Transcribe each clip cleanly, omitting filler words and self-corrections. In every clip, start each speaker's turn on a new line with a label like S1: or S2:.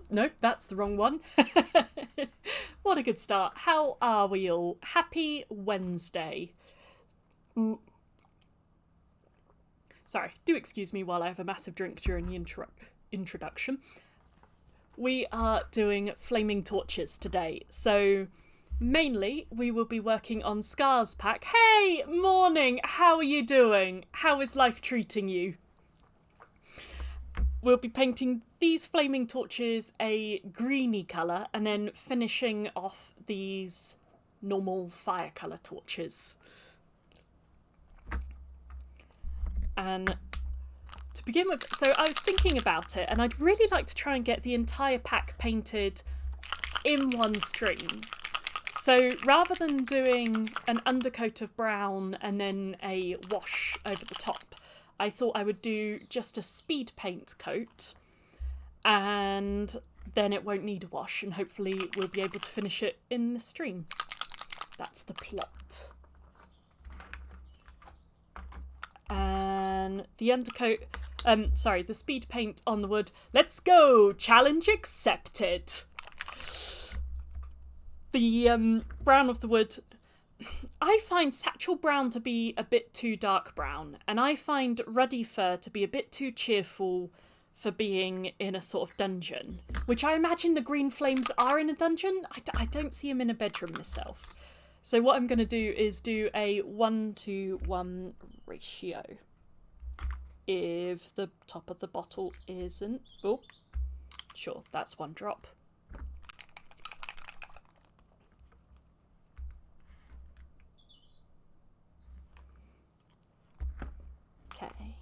S1: nope, that's the wrong one. What a good start. How are we all? Happy Wednesday. Sorry, do excuse me while I have a massive drink during the introduction. We are doing flaming torches today, so mainly we will be working on Scarr's pack. Hey, morning, how are you doing? How is life treating you? We'll be painting these flaming torches a greeny colour and then finishing off these normal fire colour torches. And to begin with, so I was thinking about it, and I'd really like to try and get the entire pack painted in one stream. So rather than doing an undercoat of brown and then a wash over the top, I thought I would do just a speed paint coat, and then it won't need a wash, and hopefully we'll be able to finish it in the stream. That's the plot. And the undercoat, the speed paint on the wood. Let's go! Challenge accepted! The brown of the wood, I find Satchel Brown to be a bit too dark brown, and I find Ruddy Fur to be a bit too cheerful for being in a sort of dungeon, which I imagine the Green Flames are in a dungeon. I don't see them in a bedroom myself. So what I'm going to do is do a 1-to-1 ratio. If the top of the bottle isn't... Oh, sure, that's one drop. Okay.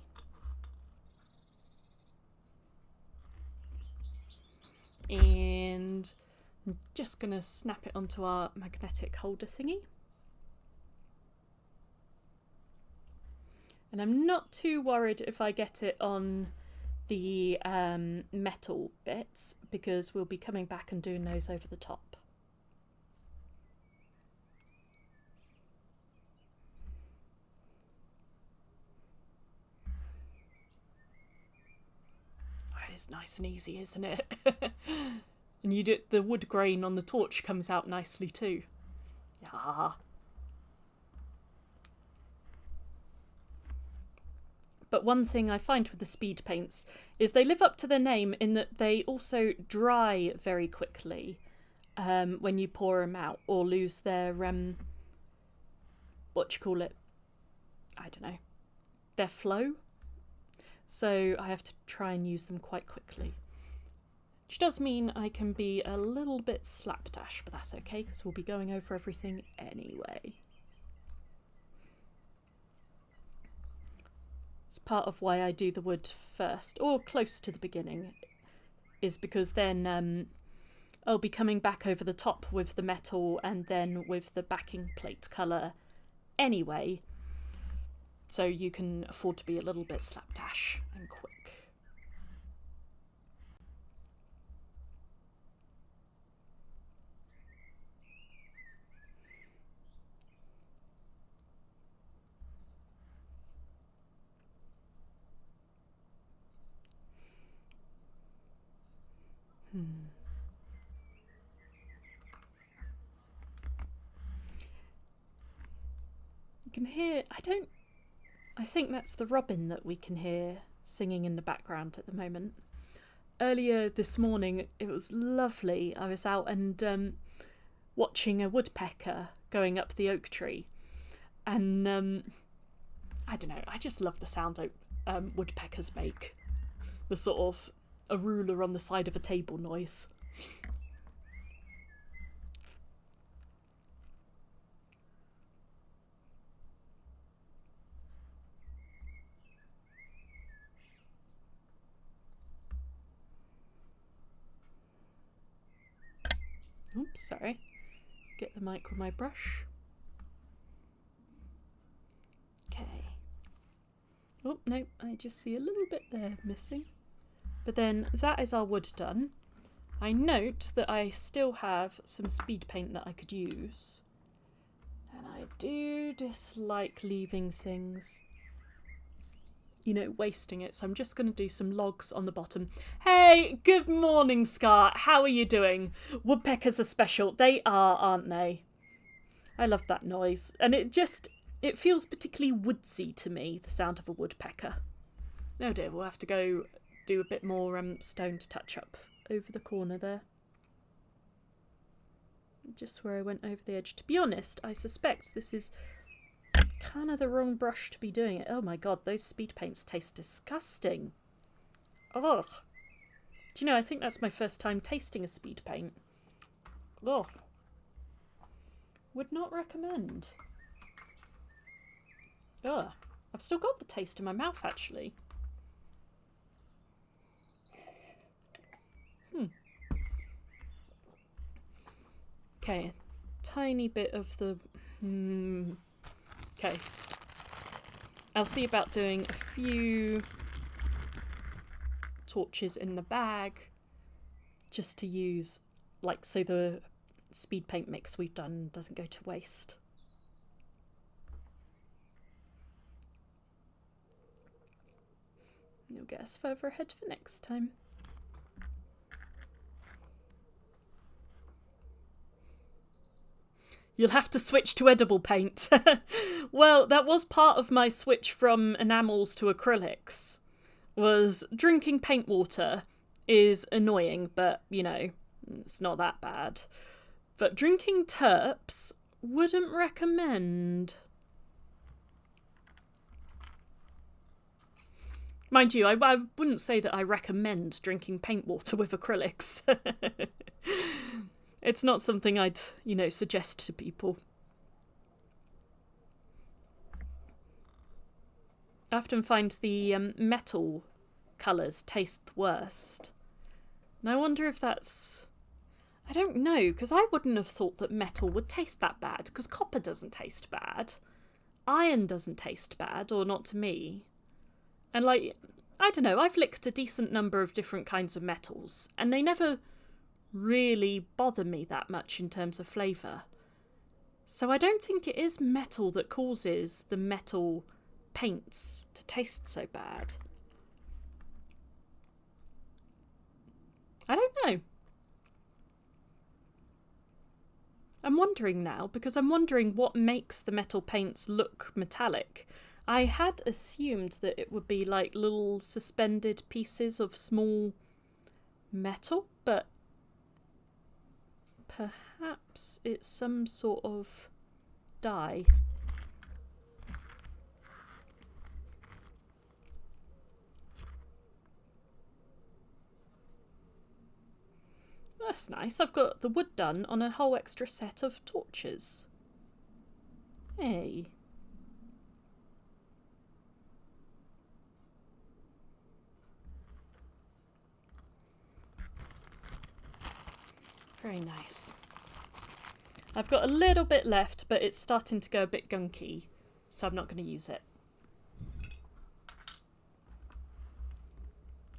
S1: And I'm just going to snap it onto our magnetic holder thingy. And I'm not too worried if I get it on the metal bits, because we'll be coming back and doing those over the top. It's nice and easy, isn't it? And you do the wood grain on the torch comes out nicely too. Yeah. But one thing I find with the speed paints is they live up to their name in that they also dry very quickly when you pour them out, or lose their I don't know, their flow. So I have to try and use them quite quickly. Which does mean I can be a little bit slapdash, but that's okay because we'll be going over everything anyway. It's part of why I do the wood first, or close to the beginning, is because then I'll be coming back over the top with the metal and then with the backing plate colour anyway. So you can afford to be a little bit slapdash and quick. You can hear, I think that's the robin that we can hear singing in the background at the moment. Earlier this morning, it was lovely. I was out and watching a woodpecker going up the oak tree. And I don't know, I just love the sound woodpeckers make. The sort of a ruler on the side of a table noise. Oops, sorry. Get the mic with my brush. Okay. Oh, no, I just see a little bit there missing. But then that is our wood done. I note that I still have some speed paint that I could use. And I do dislike leaving things you know, wasting it. So I'm just going to do some logs on the bottom. Hey, good morning, Scarr. How are you doing? Woodpeckers are special. They are, aren't they? I love that noise. And it feels particularly woodsy to me, the sound of a woodpecker. Oh dear, we'll have to go do a bit more stone to touch up over the corner there. Just where I went over the edge. To be honest, I suspect this is kind of the wrong brush to be doing it. Oh my god, those speed paints taste disgusting. Ugh. Do you know, I think that's my first time tasting a speed paint. Ugh. Would not recommend. Ugh. I've still got the taste in my mouth, actually. Okay, tiny bit of the... Okay. I'll see about doing a few torches in the bag just to use, like, so the speed paint mix we've done doesn't go to waste. You'll get us further ahead for next time. You'll have to switch to edible paint. Well, that was part of my switch from enamels to acrylics. Was drinking paint water is annoying, but, you know, it's not that bad. But drinking terps, wouldn't recommend. Mind you, I wouldn't say that I recommend drinking paint water with acrylics. It's not something I'd, you know, suggest to people. I often find the metal colours taste the worst. And I wonder if that's... I don't know, because I wouldn't have thought that metal would taste that bad, because copper doesn't taste bad. Iron doesn't taste bad, or not to me. And, like, I don't know, I've licked a decent number of different kinds of metals, and they never really bother me that much in terms of flavour. So I don't think it is metal that causes the metal paints to taste so bad. I don't know. I'm wondering now, because I'm wondering what makes the metal paints look metallic. I had assumed that it would be like little suspended pieces of small metal, but perhaps it's some sort of dye. That's nice. I've got the wood done on a whole extra set of torches. Hey. Very nice. I've got a little bit left, but it's starting to go a bit gunky, so I'm not going to use it.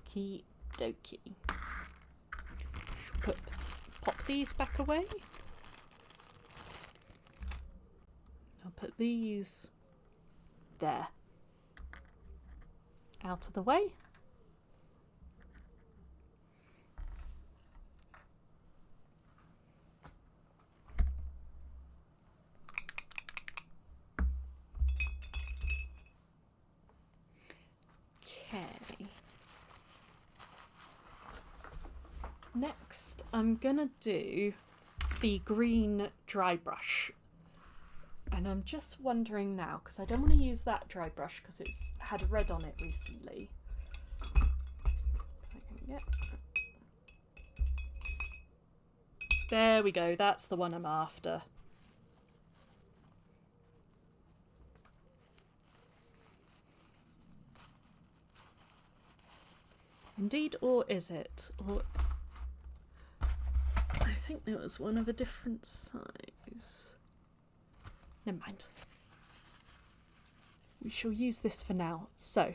S1: Okie dokie. Pop these back away. I'll put these there. Out of the way. Next, I'm gonna do the green dry brush. And I'm just wondering now, because I don't want to use that dry brush because it's had red on it recently. Yep. There we go, that's the one I'm after. Indeed, or is it? Or I think there was one of a different size. Never mind. We shall use this for now. So,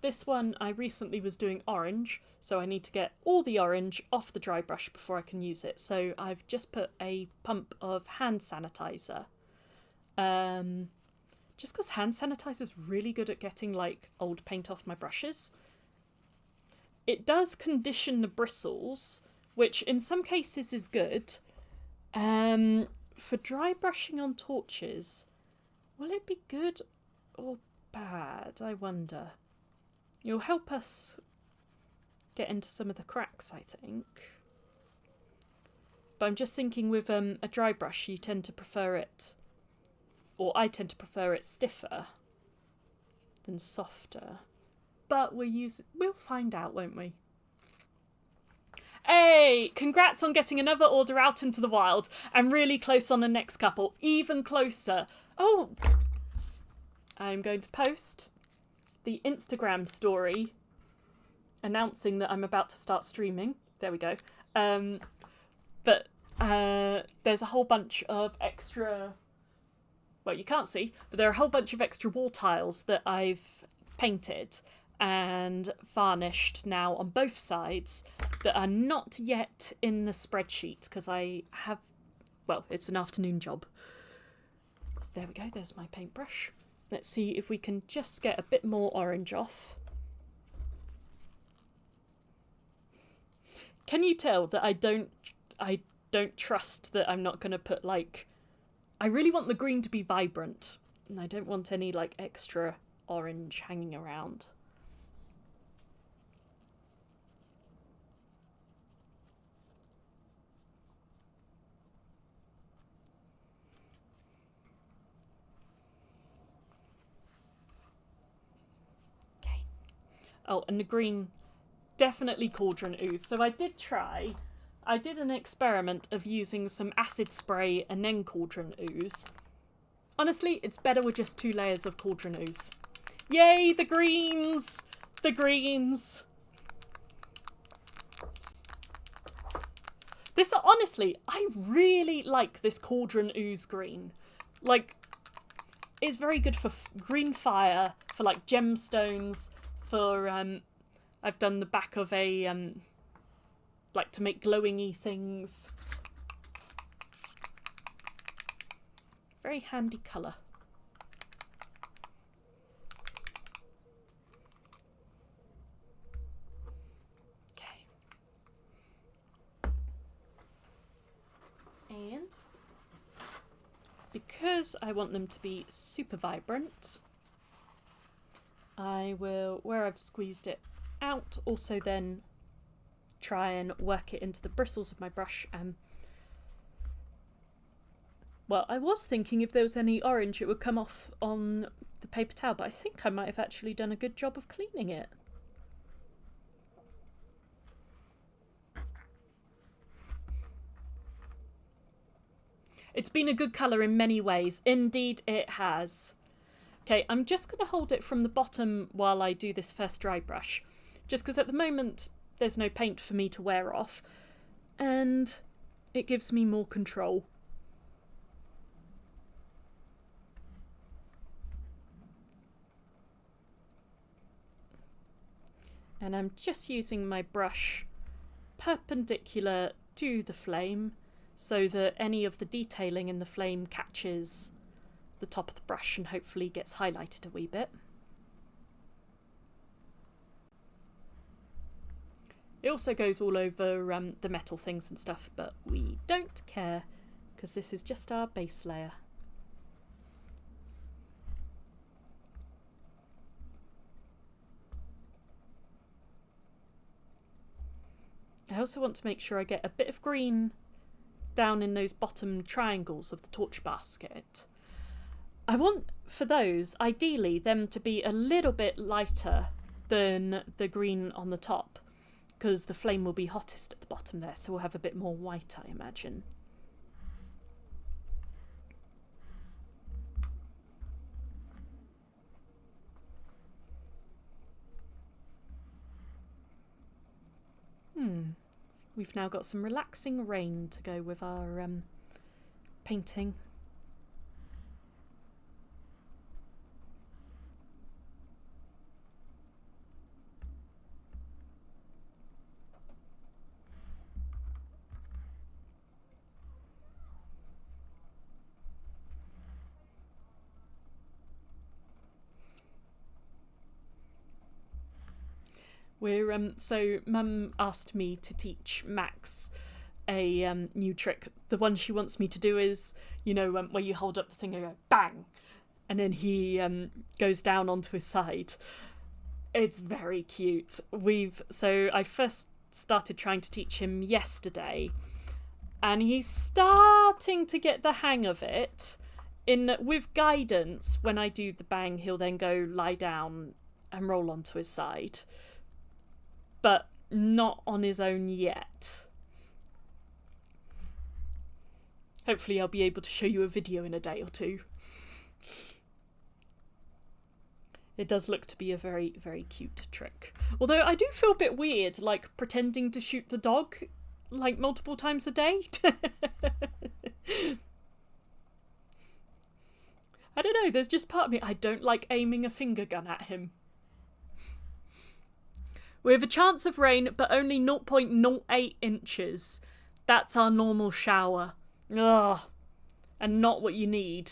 S1: this one I recently was doing orange, so I need to get all the orange off the dry brush before I can use it. So I've just put a pump of hand sanitizer just because hand sanitizer is really good at getting like old paint off my brushes. It does condition the bristles, which in some cases is good. For dry brushing on torches, will it be good or bad? I wonder. It'll help us get into some of the cracks, I think. But I'm just thinking with a dry brush, you tend to prefer it, or I tend to prefer it stiffer than softer. But we'll find out, won't we? Hey, congrats on getting another order out into the wild. I'm really close on the next couple, even closer. Oh, I'm going to post the Instagram story announcing that I'm about to start streaming. There we go. But there's a whole bunch of extra, well, you can't see, but there are a whole bunch of extra wall tiles that I've painted and varnished now on both sides that are not yet in the spreadsheet because I have, well, it's an afternoon job. There we go, there's my paintbrush. Let's see if we can just get a bit more orange off. Can you tell that I don't trust that I'm not going to put, like, I really want the green to be vibrant and I don't want any like extra orange hanging around. Oh, and the green, definitely Cauldron Ooze. So I did an experiment of using some acid spray and then Cauldron Ooze. Honestly, it's better with just 2 layers of Cauldron Ooze. Yay, the greens! The greens! This, honestly, I really like this Cauldron Ooze green. Like, it's very good for green fire, for like gemstones, for, I've done the back of a, like to make glowing-y things. Very handy colour. Okay. And because I want them to be super vibrant, I will, where I've squeezed it out, also then try and work it into the bristles of my brush. Well, I was thinking if there was any orange it would come off on the paper towel, but I think I might have actually done a good job of cleaning it. It's been a good colour in many ways. Indeed it has. Okay, I'm just going to hold it from the bottom while I do this first dry brush, just because at the moment there's no paint for me to wear off, and it gives me more control. And I'm just using my brush perpendicular to the flame so that any of the detailing in the flame catches the top of the brush and hopefully gets highlighted a wee bit. It also goes all over the metal things and stuff, but we don't care because this is just our base layer. I also want to make sure I get a bit of green down in those bottom triangles of the torch basket. I want, for those, ideally them to be a little bit lighter than the green on the top, because the flame will be hottest at the bottom there, so we'll have a bit more white, I imagine. We've now got some relaxing rain to go with our painting. We're so Mum asked me to teach Max a new trick. The one she wants me to do is, you know, where you hold up the thing and go bang, and then he goes down onto his side. It's very cute. So I first started trying to teach him yesterday, and he's starting to get the hang of it. With guidance, when I do the bang, he'll then go lie down and roll onto his side. But not on his own yet. Hopefully I'll be able to show you a video in a day or two. It does look to be a very, very cute trick. Although I do feel a bit weird, like pretending to shoot the dog, like multiple times a day. I don't know, there's just part of me, I don't like aiming a finger gun at him. We have a chance of rain, but only 0.08 inches. That's our normal shower. Ugh. And not what you need.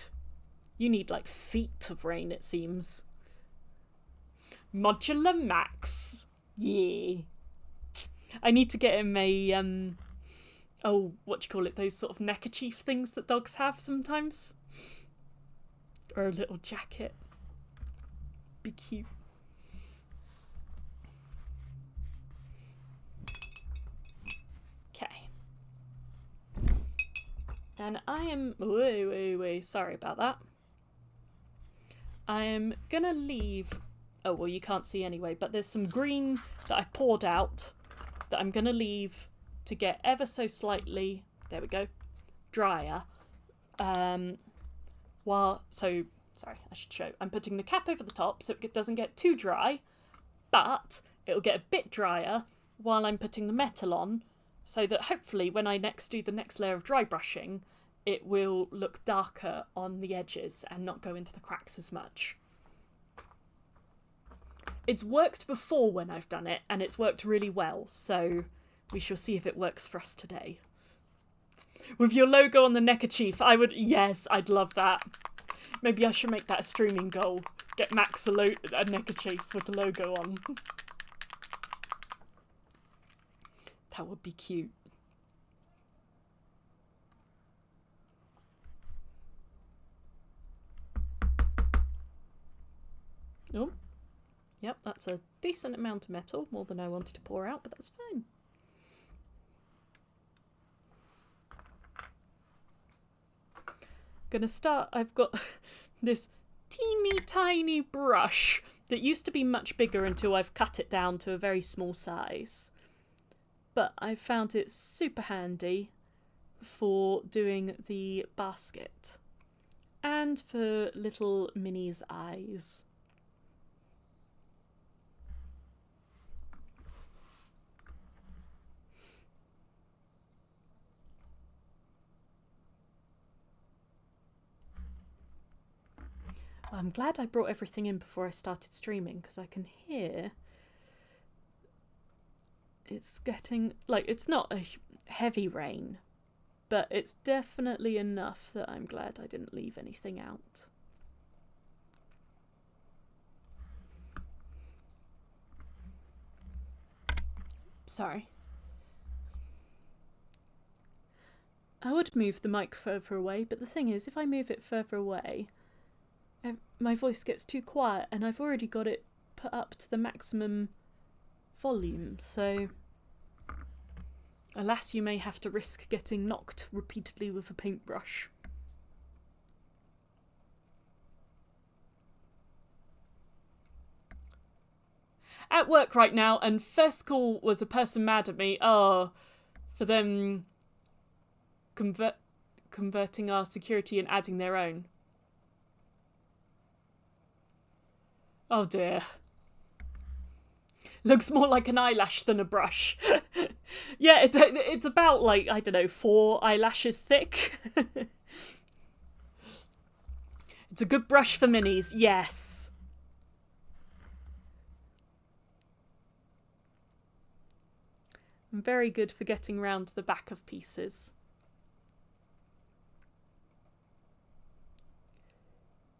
S1: You need like feet of rain, it seems. Modular Max. Yeah. I need to get him a, what do you call it? Those sort of neckerchief things that dogs have sometimes. Or a little jacket. Be cute. And I am... Wait, sorry about that. I am going to leave... Oh, well, you can't see anyway, but there's some green that I poured out that I'm going to leave to get ever so slightly... There we go. Drier. Sorry, I should show. I'm putting the cap over the top so it doesn't get too dry, but it'll get a bit drier while I'm putting the metal on, so that hopefully when I next do the next layer of dry brushing, it will look darker on the edges and not go into the cracks as much. It's worked before when I've done it, and it's worked really well, so we shall see if it works for us today. With your logo on the neckerchief, yes, I'd love that. Maybe I should make that a streaming goal. Get Max a neckerchief with the logo on. That would be cute. Oh, yep, that's a decent amount of metal, more than I wanted to pour out, but that's fine. Gonna start, I've got this teeny tiny brush that used to be much bigger until I've cut it down to a very small size. But I found it super handy for doing the basket and for little Minnie's eyes. I'm glad I brought everything in before I started streaming, because I can hear it's getting, like, it's not a heavy rain, but it's definitely enough that I'm glad I didn't leave anything out. Sorry. I would move the mic further away, but the thing is, if I move it further away, my voice gets too quiet, and I've already got it put up to the maximum volume, so alas, you may have to risk getting knocked repeatedly with a paintbrush. At work right now, and first call was a person mad at me, for them converting our security and adding their own. Oh dear. Looks more like an eyelash than a brush. Yeah, it's about, like, I don't know, 4 eyelashes thick. It's a good brush for minis, yes. And very good for getting round the back of pieces.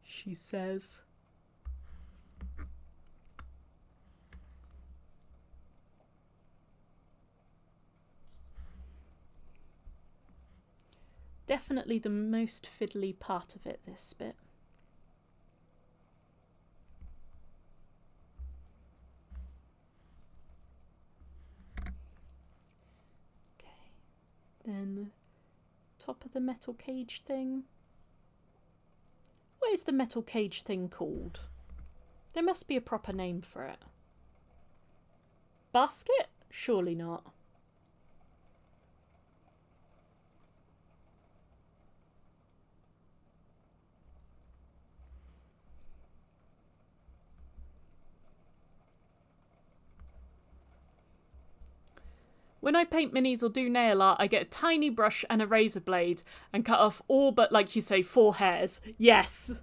S1: She says. definitely the most fiddly part of it, this bit. Okay, then the top of the metal cage thing. What is the metal cage thing called? There must be a proper name for it. Basket? Surely not. When I paint minis or do nail art, I get a tiny brush and a razor blade and cut off all but, like you say, 4 hairs. Yes!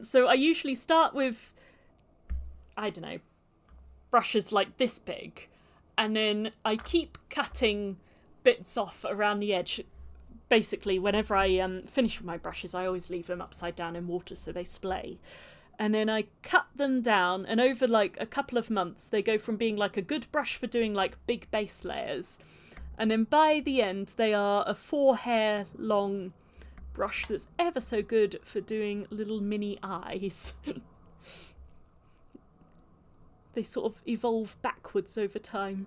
S1: So I usually start with, I don't know, brushes like this big, and then I keep cutting bits off around the edge. Basically, whenever I finish with my brushes, I always leave them upside down in water so they splay. And then I cut them down, and over like a couple of months, they go from being like a good brush for doing like big base layers. And then by the end, they are a 4 hair long brush that's ever so good for doing little mini eyes. They sort of evolve backwards over time.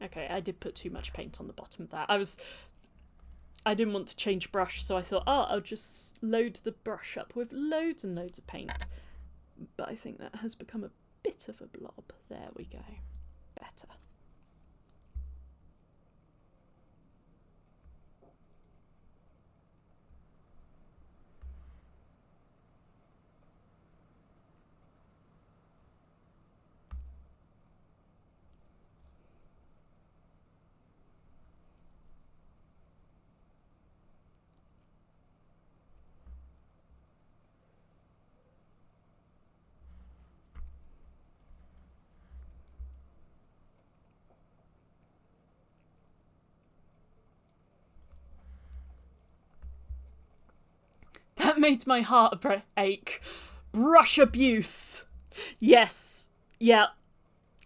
S1: Okay, I did put too much paint on the bottom of that. I didn't want to change brush, so I thought, oh, I'll just load the brush up with loads and loads of paint. But I think that has become a bit of a blob. There we go. Better. That made my heart ache. Brush abuse. Yes. Yeah.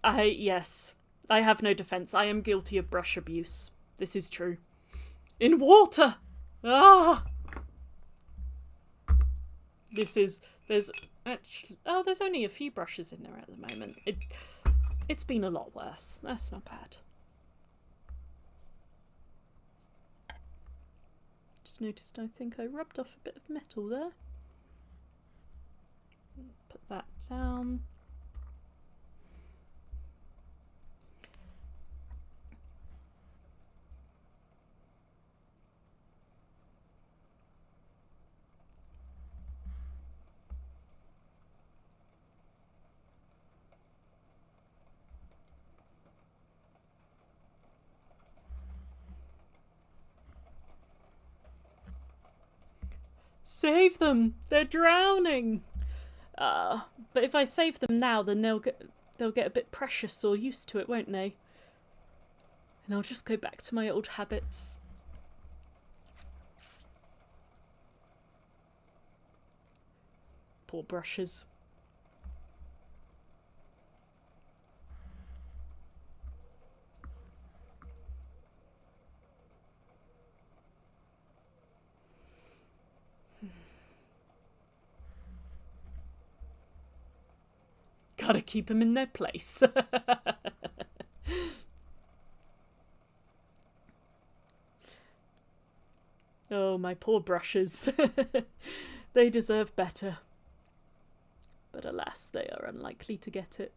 S1: Yes. I have no defense. I am guilty of brush abuse. This is true. In water. Ah. There's only a few brushes in there at the moment. It's been a lot worse. That's not bad. Just noticed I think I rubbed off a bit of metal there. Put that down. Save them! They're drowning! But if I save them now, then they'll get a bit precious or used to it, won't they? And I'll just go back to my old habits. Poor brushes. Gotta keep them in their place. Oh, my poor brushes. They deserve better. But alas, they are unlikely to get it.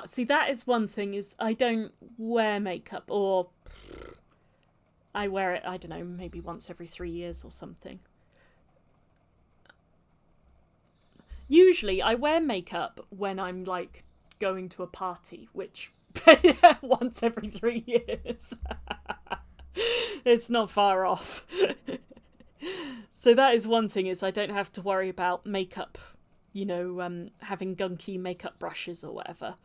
S1: See, that is one thing, is I don't wear makeup, or I wear it, I don't know, maybe once every 3 years or something. Usually I wear makeup when I'm like going to a party, which once every 3 years. It's not far off. So that is one thing, is I don't have to worry about makeup, you know, having gunky makeup brushes or whatever.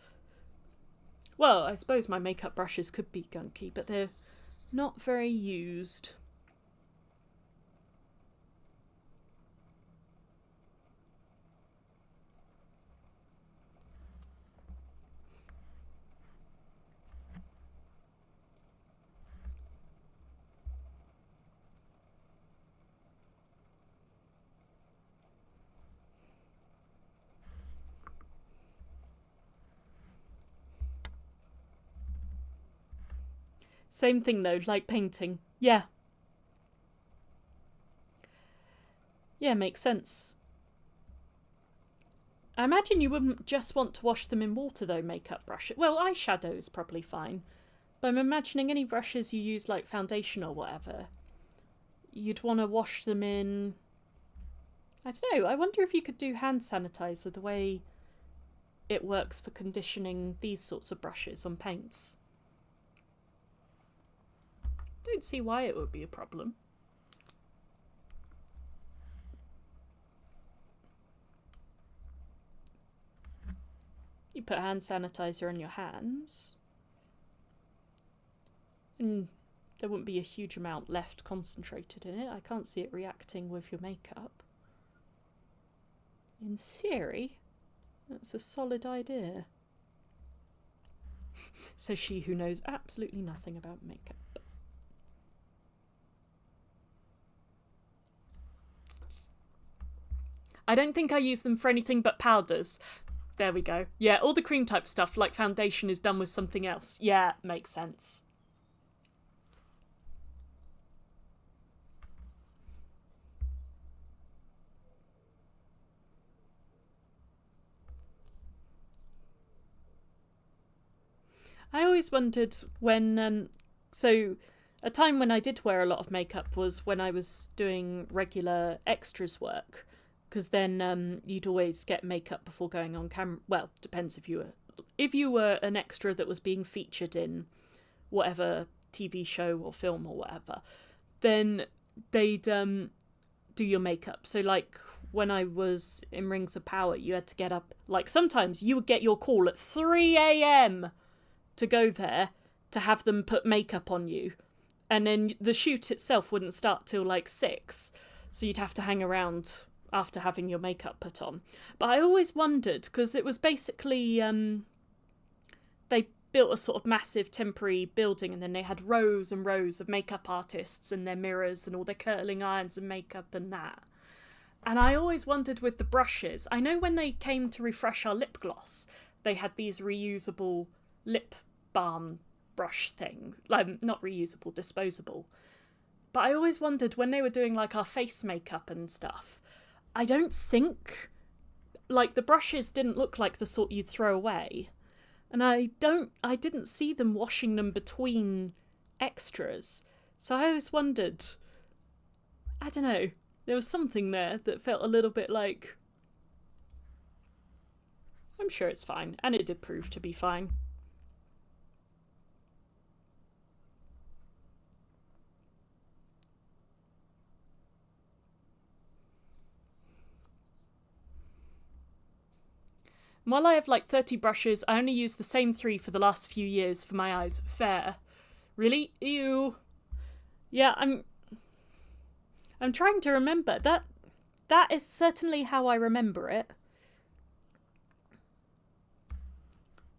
S1: Well, I suppose my makeup brushes could be gunky, but they're not very used. Same thing though, like painting. Yeah. Yeah, makes sense. I imagine you wouldn't just want to wash them in water though, makeup brushes. Well, eyeshadow is probably fine. But I'm imagining any brushes you use like foundation or whatever, you'd want to wash them in... I don't know, I wonder if you could do hand sanitizer the way it works for conditioning these sorts of brushes on paints. Don't see why it would be a problem. You put hand sanitizer on your hands, and there wouldn't be a huge amount left concentrated in it. I can't see it reacting with your makeup. In theory, that's a solid idea. Says she who knows absolutely nothing about makeup. I don't think I use them for anything but powders. There we go. Yeah, all the cream type stuff, like foundation, is done with something else. Yeah, makes sense. I always wondered when, so a time when I did wear a lot of makeup was when I was doing regular extras work, because then you'd always get makeup before going on camera. Well, depends if you were an extra that was being featured in whatever TV show or film or whatever, then they'd do your makeup. So like when I was in Rings of Power, you had to get up, like sometimes you would get your call at 3 a.m. to go there to have them put makeup on you, and then the shoot itself wouldn't start till like 6, so you'd have to hang around after having your makeup put on. But I always wondered, because it was basically they built a sort of massive temporary building, and then they had rows and rows of makeup artists and their mirrors and all their curling irons and makeup and that. And I always wondered with the brushes, I know when they came to refresh our lip gloss, they had these reusable lip balm brush thing, like not reusable, disposable. But I always wondered when they were doing like our face makeup and stuff, I don't think, like the brushes didn't look like the sort you'd throw away, and I didn't see them washing them between extras. So I always wondered, I don't know, there was something there that felt a little bit like, I'm sure it's fine, and it did prove to be fine. While I have like 30 brushes, I only use the same 3 for the last few years for my eyes. Fair. Really? Ew. Yeah, I'm trying to remember. That is certainly how I remember it.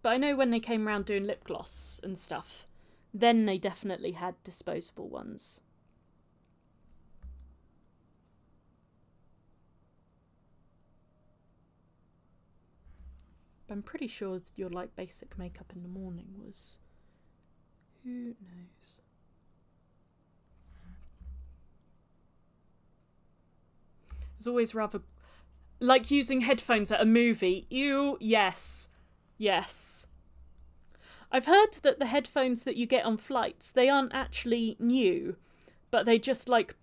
S1: But I know when they came around doing lip gloss and stuff, then they definitely had disposable ones. I'm pretty sure your like basic makeup in the morning was... Who knows? It's always rather... Like using headphones at a movie. Ew, yes. Yes. I've heard that the headphones that you get on flights, they aren't actually new, but they just like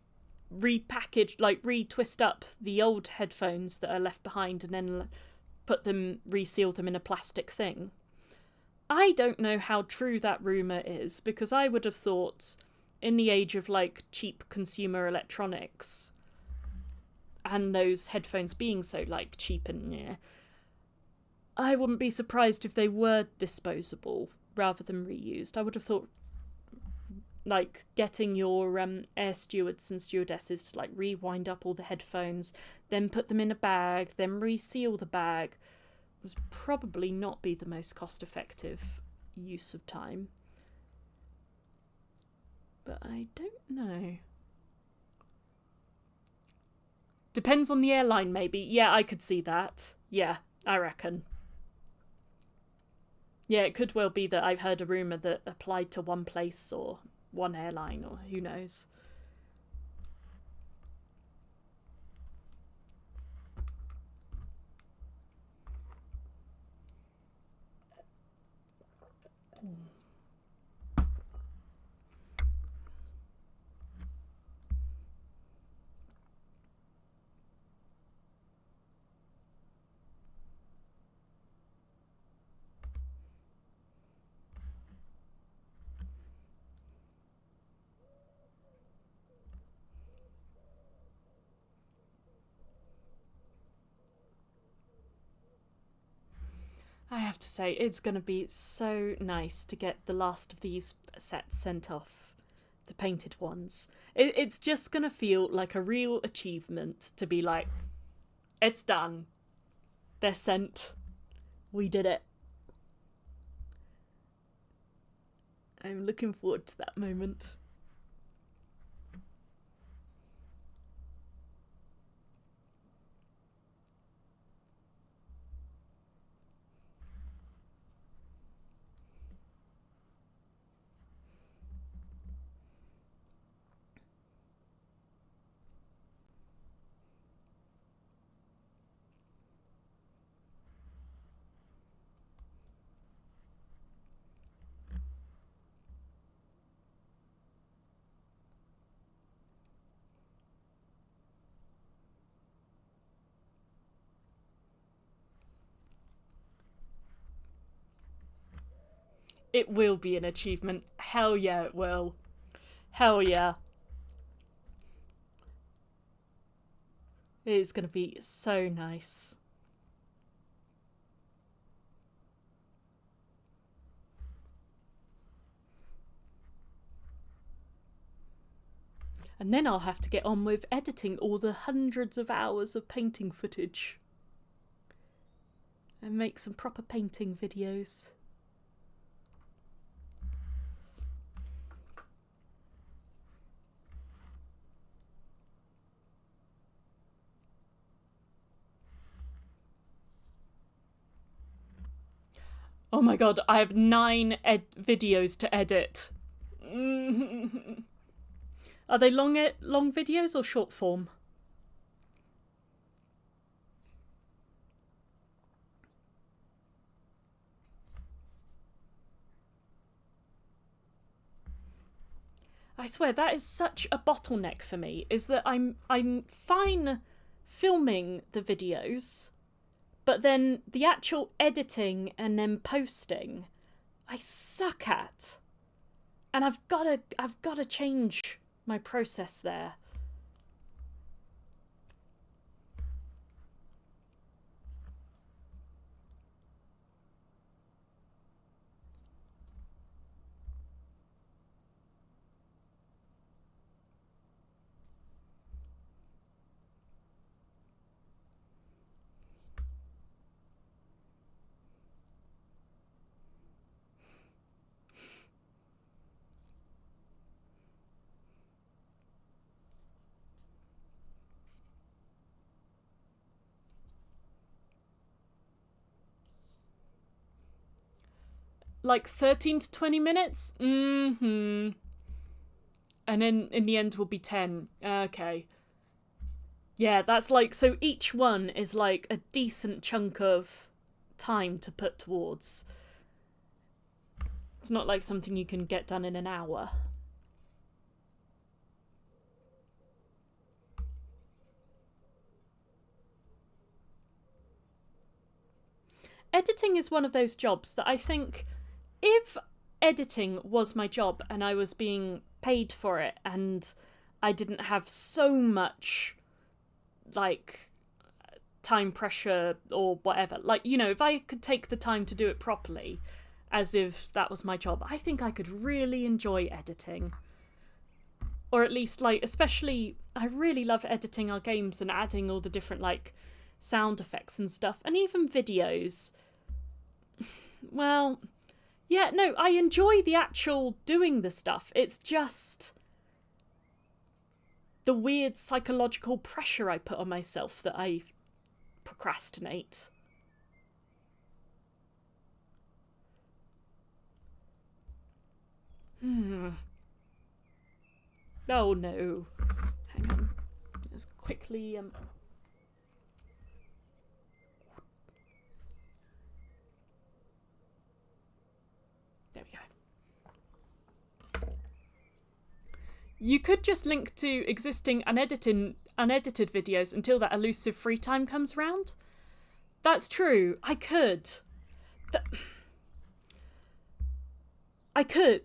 S1: repackage, like retwist up the old headphones that are left behind and then reseal them in a plastic thing. I don't know how true that rumour is, because I would have thought in the age of like cheap consumer electronics and those headphones being so like cheap and I wouldn't be surprised if they were disposable rather than reused. I would have thought like getting your air stewards and stewardesses to like rewind up all the headphones, then put them in a bag, then reseal the bag was probably not be the most cost-effective use of time. But I don't know. Depends on the airline, maybe. Yeah, I could see that. Yeah, I reckon. Yeah, it could well be that I've heard a rumour that applied to one place or one airline, or who knows. I have to say, it's going to be so nice to get the last of these sets sent off, the painted ones. It's just going to feel like a real achievement to be like, it's done. They're sent. We did it. I'm looking forward to that moment. It will be an achievement. Hell yeah, it will. Hell yeah. It is going to be so nice. And then I'll have to get on with editing all the hundreds of hours of painting footage. And make some proper painting videos. Oh my god, I have 9 videos to edit. Are they long videos or short form? I swear that is such a bottleneck for me, is that I'm fine filming the videos, but then the actual editing and then posting I suck at. And I've got to change my process there. Like 13 to 20 minutes? And then in the end will be 10. Okay. Yeah, that's like, so each one is like a decent chunk of time to put towards. It's not like something you can get done in an hour. Editing is one of those jobs that I think if editing was my job and I was being paid for it and I didn't have so much like time pressure or whatever, like, you know, if I could take the time to do it properly as if that was my job, I think I could really enjoy editing. Or at least, like, especially I really love editing our games and adding all the different like sound effects and stuff, and even videos. Well, yeah, no, I enjoy the actual doing the stuff. It's just the weird psychological pressure I put on myself that I procrastinate. Oh no. Hang on. Let's quickly there we go. You could just link to existing unedited videos until that elusive free time comes round. That's true. I could. I could.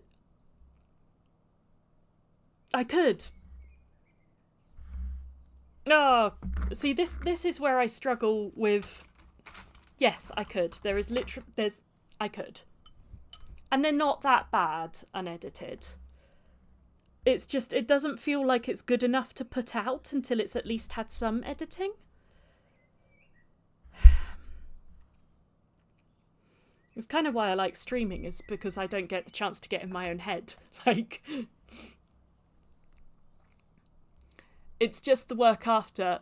S1: Oh, see, this is where I struggle with. Yes, I could. I could. And they're not that bad unedited. It's just, it doesn't feel like it's good enough to put out until it's at least had some editing. It's kind of why I like streaming, is because I don't get the chance to get in my own head. Like, it's just the work after.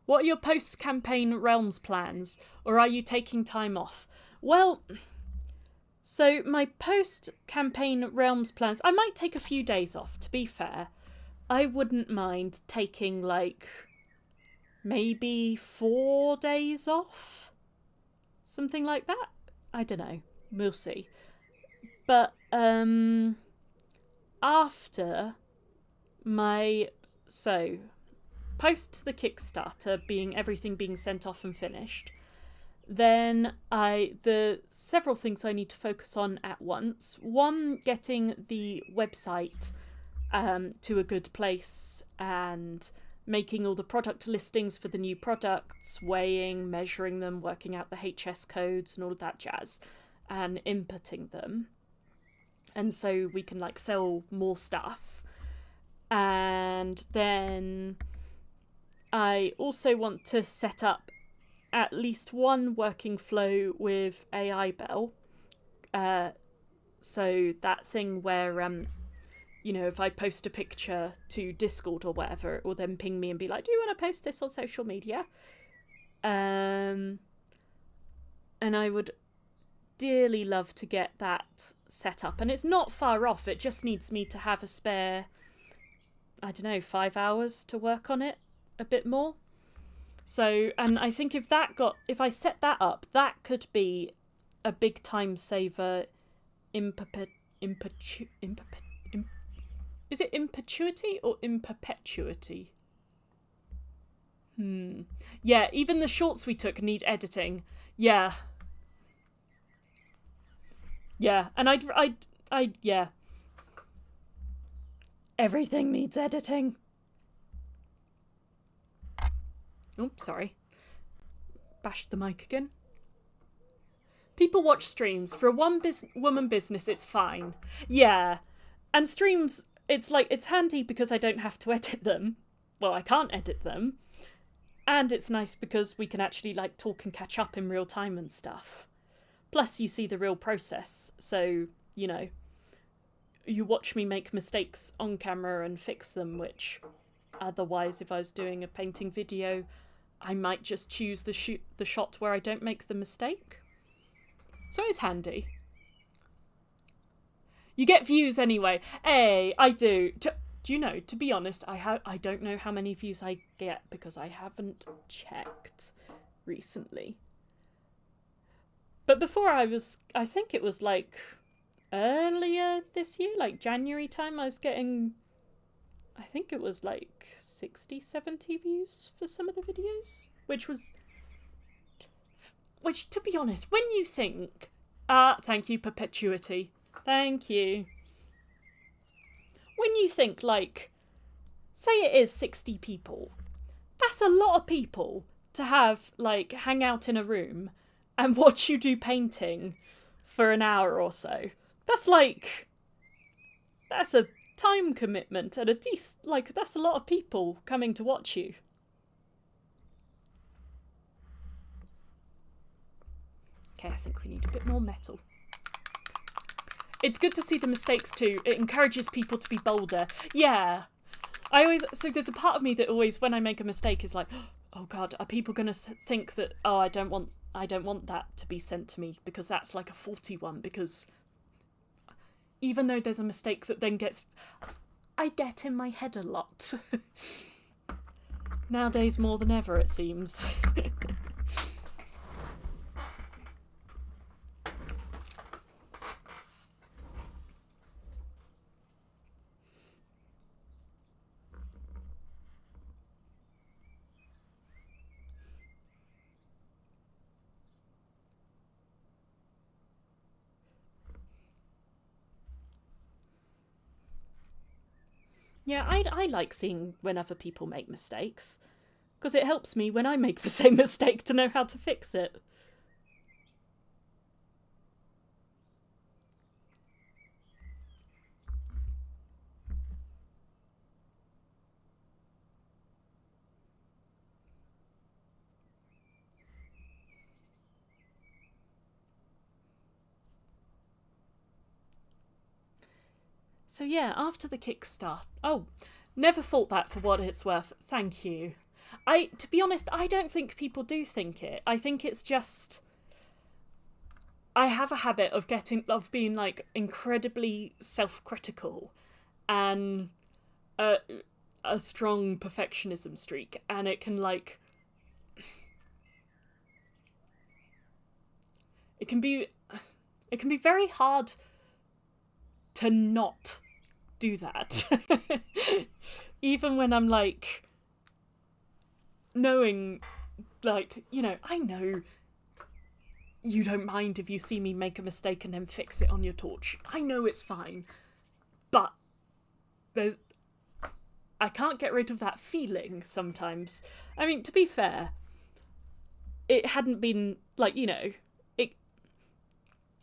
S1: What are your post-campaign Realms plans? Or are you taking time off? Well, so my post-campaign Realms plans, I might take a few days off, to be fair. I wouldn't mind taking, like, maybe 4 days off? Something like that? I don't know. We'll see. But after my... So, post the Kickstarter everything being sent off and finished, then the several things I need to focus on at once. One, getting the website to a good place and making all the product listings for the new products, weighing, measuring them, working out the HS codes and all of that jazz, and inputting them. And so we can like sell more stuff. And then I also want to set up at least one working flow with AI Bell. So that thing where, you know, if I post a picture to Discord or whatever, it will then ping me and be like, do you want to post this on social media? And I would dearly love to get that set up. And it's not far off. It just needs me to have a spare, I don't know, 5 hours to work on it a bit more. So, and I think if I set that up, that could be a big time saver. Is it imperpetuity or imperpetuity? Yeah, even the shorts we took need editing. Yeah. Yeah, and yeah. Everything needs editing. Oops, sorry. Bashed the mic again. People watch streams. For a one-woman business, it's fine. Yeah. And streams, it's handy because I don't have to edit them. Well, I can't edit them. And it's nice because we can actually like talk and catch up in real time and stuff. Plus, you see the real process. So, you know, you watch me make mistakes on camera and fix them, which otherwise, if I was doing a painting video, I might just choose the shot where I don't make the mistake. So it's handy. You get views anyway. Hey, I do. Do you know, to be honest, I don't know how many views I get because I haven't checked recently. But before I think it was like earlier this year, like January time, I was getting, I think it was like 60, 70 views for some of the videos, which, to be honest, when you think, thank you, Perpetuity, thank you. When you think, like, say it is 60 people, that's a lot of people to have, like, hang out in a room and watch you do painting for an hour or so. That's a time commitment and that's a lot of people coming to watch you. Okay, I think we need a bit more metal. It's good to see the mistakes too. It encourages people to be bolder. Yeah. So there's a part of me that always, when I make a mistake, is like, oh God, are people going to think that, oh, I don't want that to be sent to me because that's like a faulty one, because even though there's a mistake that then I get in my head a lot. Nowadays more than ever, it seems. Yeah, I like seeing when other people make mistakes, because it helps me when I make the same mistake to know how to fix it. So yeah, after the Kickstarter... Oh, never thought that for what it's worth. Thank you. To be honest, I don't think people do think it. I think it's just... I have a habit of being, like, incredibly self-critical and a strong perfectionism streak, and it can, like... It can be very hard to not do that. Even when I'm, like, knowing, like, you know, I know you don't mind if you see me make a mistake and then fix it on your torch. I know it's fine. But I can't get rid of that feeling sometimes. I mean, to be fair, it hadn't been, like, you know,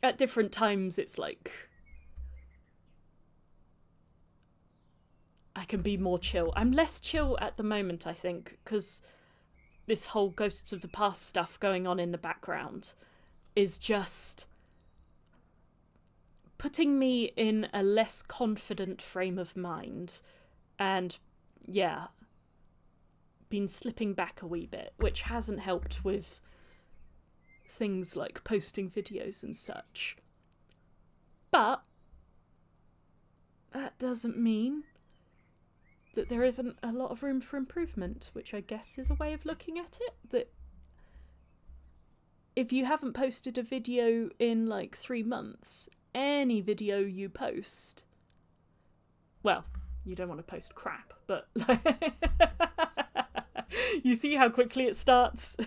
S1: at different times it's like I can be more chill. I'm less chill at the moment, I think, because this whole Ghosts of the Past stuff going on in the background is just putting me in a less confident frame of mind, and yeah, been slipping back a wee bit, which hasn't helped with things like posting videos and such. But that doesn't mean that there isn't a lot of room for improvement, which I guess is a way of looking at it. That if you haven't posted a video in like 3 months, any video you post, well, you don't want to post crap, but you see how quickly it starts?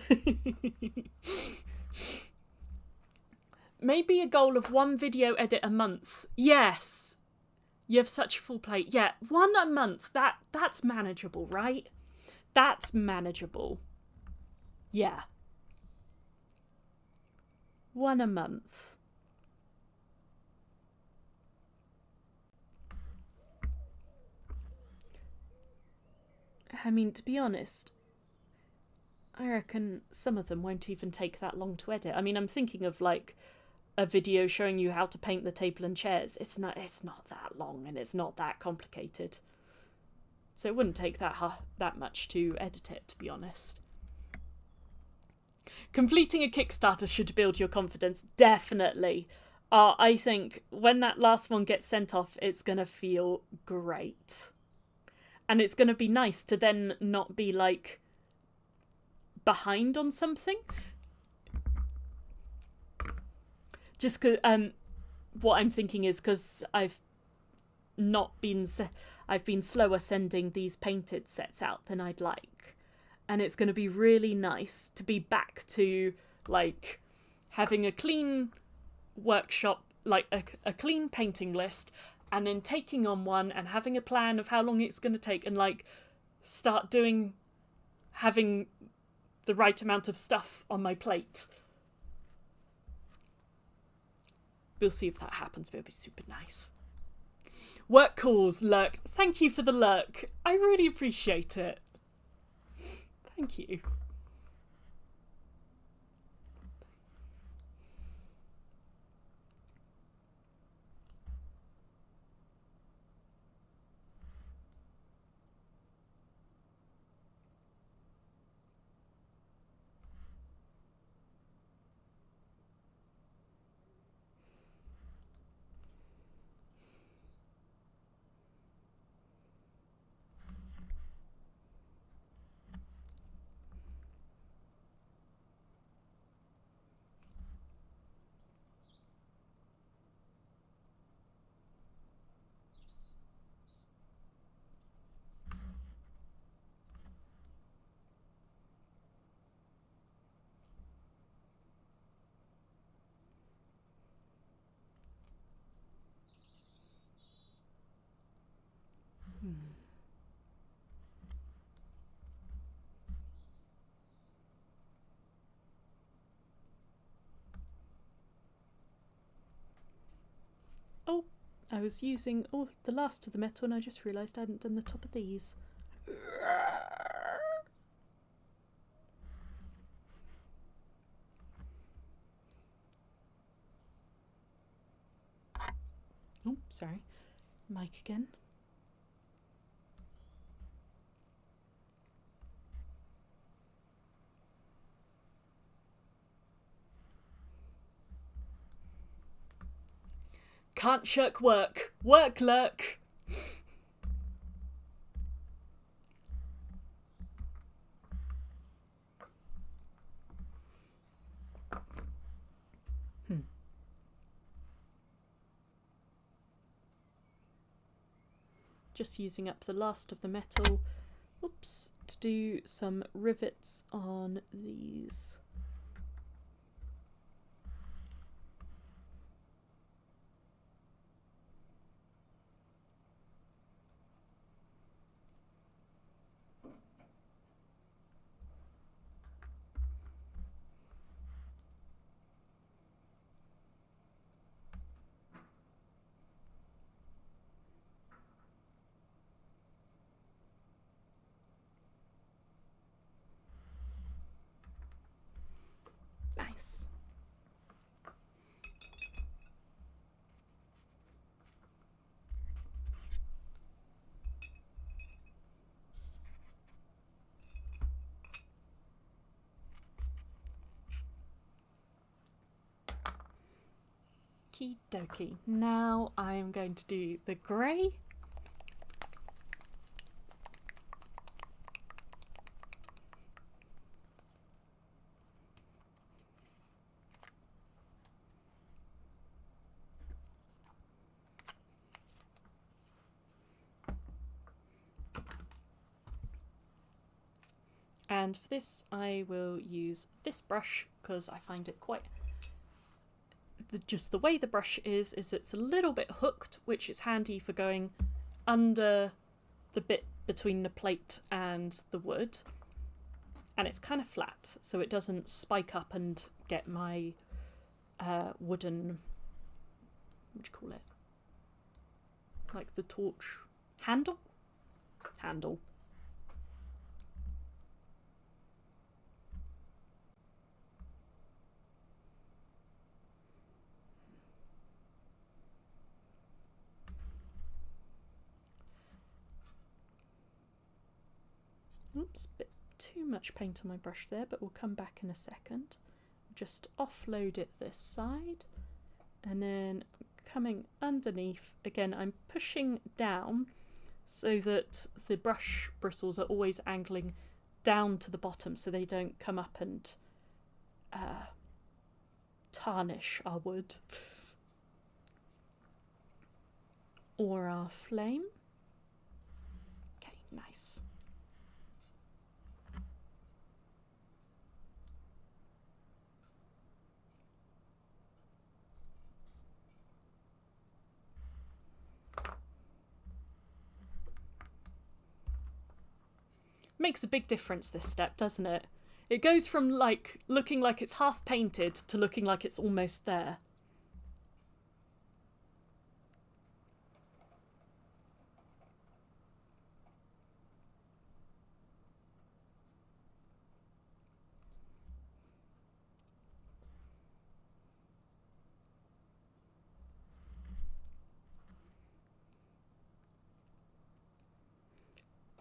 S1: Maybe a goal of 1 video edit a month. Yes. You have such a full plate. Yeah, 1 a month. That's manageable, right? That's manageable. Yeah. 1 a month. I mean, to be honest, I reckon some of them won't even take that long to edit. I mean, I'm thinking of, like, a video showing you how to paint the table and chairs. It's not that long and it's not that complicated. So it wouldn't take that much to edit it, to be honest. Completing a Kickstarter should build your confidence, definitely. I think when that last one gets sent off, it's going to feel great. And it's going to be nice to then not be, like, behind on something. Just what I'm thinking is, because I've been slower sending these painted sets out than I'd like, and it's going to be really nice to be back to like having a clean workshop, like a clean painting list, and then taking on one and having a plan of how long it's going to take, and like start having the right amount of stuff on my plate. We'll see if that happens, but it'll be super nice. Work calls, Lurk. Thank you for the lurk. I really appreciate it. Thank you. Oh, I was using the last of the metal, and I just realised I hadn't done the top of these. Oh, sorry. Mic again. Can't shirk work. Work, Lurk. Just using up the last of the metal. Oops, to do some rivets on these. Nice. Okie dokie. Now I'm going to do the grey. And for this I will use this brush because I find it quite... just the way the brush is it's a little bit hooked, which is handy for going under the bit between the plate and the wood. And it's kind of flat, so it doesn't spike up and get my wooden... what do you call it? Like the torch handle? Handle. Oops, a bit too much paint on my brush there, but we'll come back in a second. Just offload it this side, and then coming underneath, again I'm pushing down so that the brush bristles are always angling down to the bottom so they don't come up and tarnish our wood. or our flame. Okay, nice. Makes a big difference, this step, doesn't it? It goes from like looking like it's half painted to looking like it's almost there.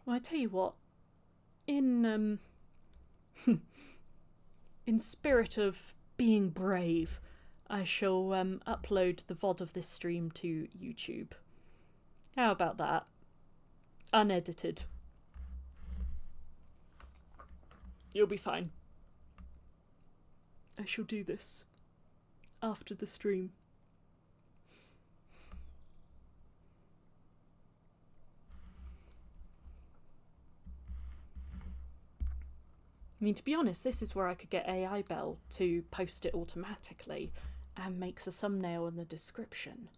S1: Well, I tell you what, in in spirit of being brave, I shall upload the VOD of this stream to YouTube. How about that? Unedited. You'll be fine. I shall do this after the stream. I mean, to be honest, this is where I could get AI Bell to post it automatically and make the thumbnail and the description.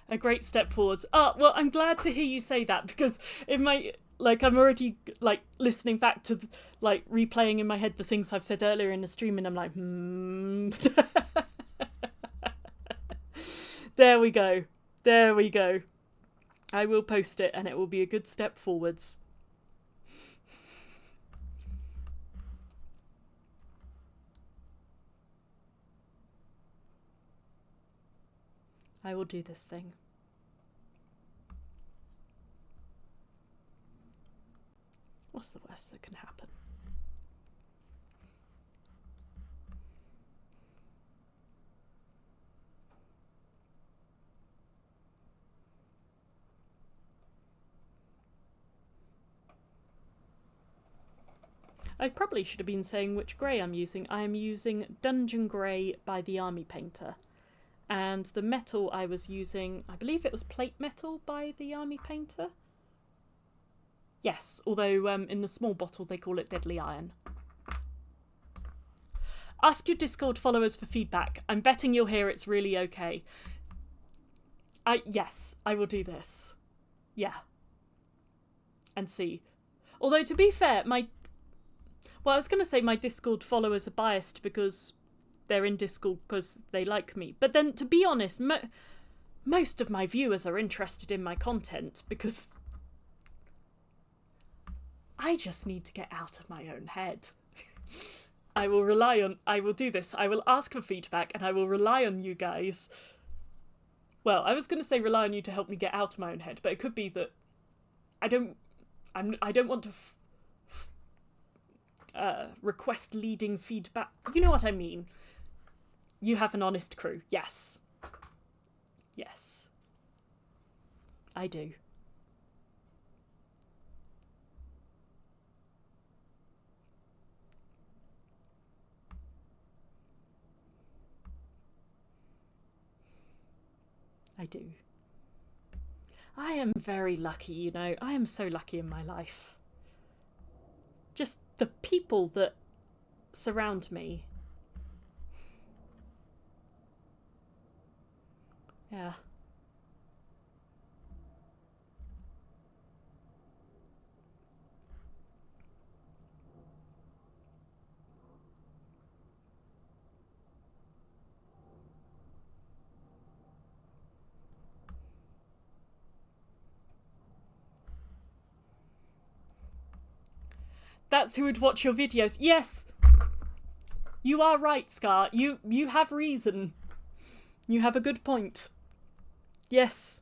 S1: A great step forwards. Oh, well, I'm glad to hear you say that, because it might, like, I'm already, like, listening back to, like, replaying in my head the things I've said earlier in the stream, and I'm like, There we go. There we go. I will post it, and it will be a good step forwards. I will do this thing. What's the worst that can happen? I probably should have been saying which grey I'm using. I am using Dungeon Grey by the Army Painter. And the metal I was using, I believe it was Plate Metal by the Army Painter. Yes, although in the small bottle they call it Deadly Iron. Ask your Discord followers for feedback. I'm betting you'll hear it's really okay. Yes, I will do this. Yeah. And see. Although, to be fair, I was going to say my Discord followers are biased because they're in Discord because they like me. But then, to be honest, most of my viewers are interested in my content because I just need to get out of my own head. I will do this. I will ask for feedback and I will rely on you guys. Well, I was going to say rely on you to help me get out of my own head, but it could be that I don't want to request leading feedback. You know what I mean. You have an honest crew. Yes. Yes. I do. I do. I am very lucky, you know. I am so lucky in my life. Just the people that surround me. Yeah. That's who would watch your videos. Yes, you are right, Scarr. You have reason. You have a good point. Yes.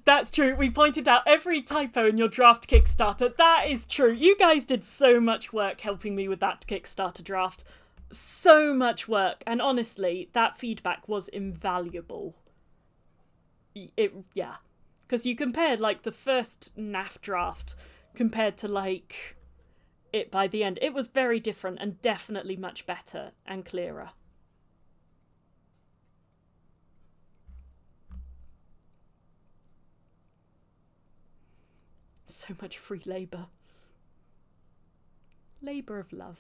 S1: That's true. We pointed out every typo in your draft Kickstarter. That is true. You guys did so much work helping me with that Kickstarter draft. So much work. And honestly, that feedback was invaluable. Yeah. Because you compared, like, the first NAF draft compared to, like, it by the end. It was very different and definitely much better and clearer. So much free labour. Labour of love.